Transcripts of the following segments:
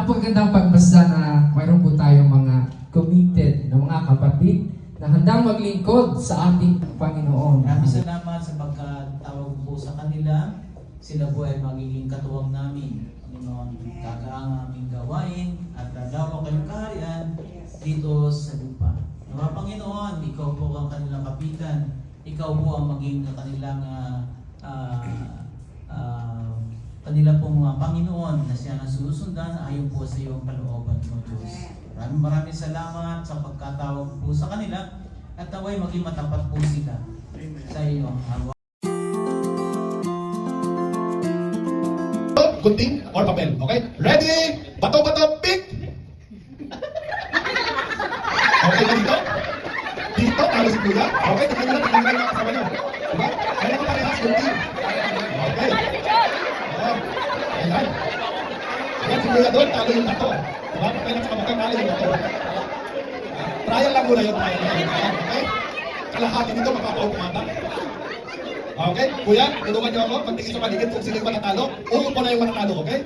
napagandang pagbasa na mayroon po tayong mga committed na mga kapatid na handang maglingkod sa ating Panginoon. Maraming salamat sa pagkatawag po sa kanila. Sila po ay magiging katuwang namin. Panginoon, kagaang aming gawain at lalawa kayong kaharian dito sa lupa. Nawa Panginoon, ikaw po ang kanilang kapitan. Ikaw po ang maging kanilang kanila pong mga Panginoon na siya na susundan ayon po sa iyong kalooban mo, Diyos. Maraming salamat sa pagkatawag po sa kanila at naway maging matapat po sila sa iyong awa. Gunting or papel, okay? Ready? Bato, bato, pick! Okay ba dito? Dito, talo si Kuya. Okay, tignan nyo na kasama nyo. Diba? Kaya ko parehas, gunting. Okay. Ayan. Ayan, si Kuya doon, talo yung bato. Diba? Papel at saka bato, talo yung bato. Trial lang muna yun, trial lang. Okay? Kalahati dito, mapapaupo mata. Okay? Kuya, tulungan niyo ako. Pagtingin sa paligid kung sino yung matatalo. Uupo na yung matatalo, okay?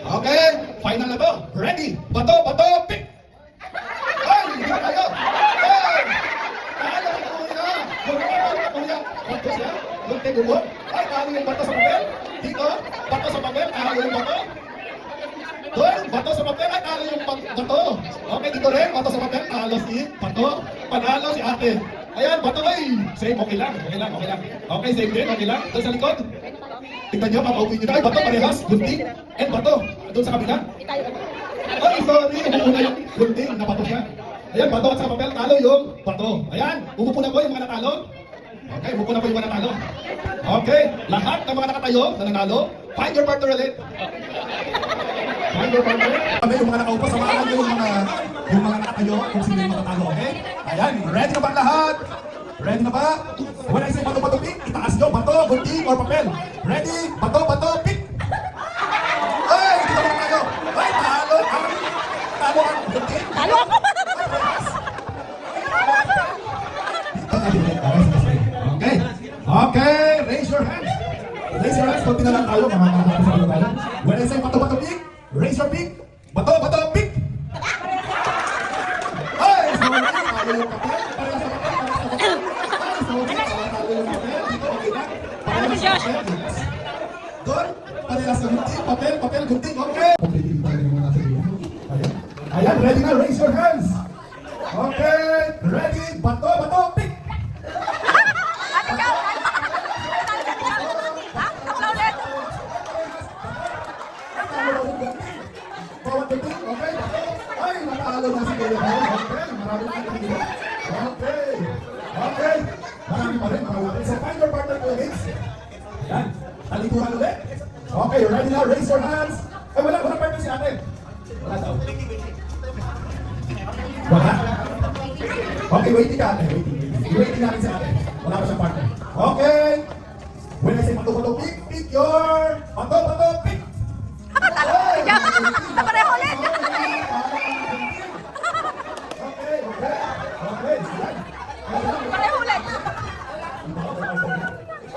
Okay, final na to. Ready? Bato, bato, pick! Ay, hindi na kayo! Ay! Talo si Kuya! Kuya! Bato siya? Lunti gumo? Ay, talo yung bato sa papel? Dito? Bato sa papel? Talo yung bato? Doon? Bato sa papel? Ay, talo yung bato! Okay, dito rin. Bato sa papel? Talo si bato. Panalo si ate. Ayan, bato ay! Same, okay lang. Okay, same din, okay lang. Doon sa likod. Tignan nyo, papaupin nyo na. Ay, bato, parehas, gunting, and bato. Doon sa kabila. Ay, sorry, umuuna yung gunting, nabato siya. Ayan, bato at sa papel, talo yung bato. Ayan, umupo na po yung mga natalo. Okay, umupo na po yung mga natalo. Okay, lahat ng mga nakatayo na nanalo, find your partner ulit. Find your partner. Kami yung mga nakaupo, samahan nyo yung mga nakatayo kung sino yung matatalo, okay? Ayan, ready na ba lahat? Ready na ba? When I say bato, bato, pick, itaas nyo, bato, gunting, or papel. Ready? Bato, bato, pick! Ay, dito naman tayo. Ay, talo! Talo ang gunting. Talo ako! Okay. Okay, raise your hands. Raise your hands. Kunti na lang tayo, mga kapatid sa tayo. When I say bato, bato, pick, raise your pick. Bato, bato, pick! Ay, sorry, talo yung papel. Parehas sa papel, parehas sa papel. Ay, sorry, talo yung papel. Dito, okay na. Parehas sa papel. Doon, parehas sa gunting, papel, papel, gunting, okay. Completely tayo naman nasa liyan. Ayan. Ayan, ready na, raise your hands. Okay, ready, bato, bato, pick! Bawat gunting, okay? Ay, natalo na si Kuya. Okay, maraming nakikinig. Okay, okay. Marami pa rin, marami. So, find your partner to mix. Ayan, talikuran ulit. Okay, ready now, raise your hands. Ay, wala partner si ate. Wala daw. Wala? Okay, waiting ka ate, waiting. Waiting natin si ate. Wala pa siyang partner. Okay. When I say bato, bato, pick, pick your bato, bato, pick. Pareho ulit! Okay, okay. Pareho ulit!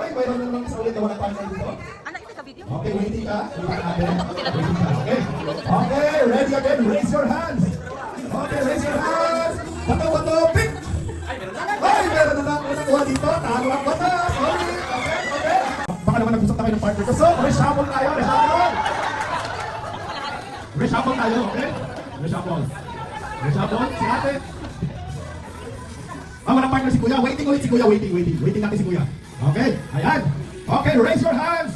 Ay, mayroon na naman sa ulit na walang partner dito. Anak, ito ka video? Okay, waiting ka. Okay. Okay, ready again. Raise your hands. Okay, raise your hands. Bato, bato, pick. Ay, meron na lang nakuha dito. Talo ang bato. Sorry. Okay. Baka naman nag-usap na kayo ng partner ko. So, reshuffle tayo. Reshuffle tayo, okay? Reshuffle. Si ate. Walang partner si Kuya. Waiting ulit si Kuya. Waiting natin si Kuya. Okay, ayan. Okay, raise your hands.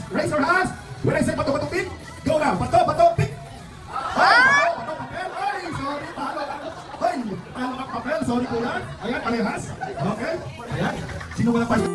When I say bato, bato, pick, go now. Bato, bato, pick. Ay, bato, papel. Ay, sorry, talo ang papel. Sorry, Kuya. Ayan, parehas. Okay, ayan. Sino walang partner?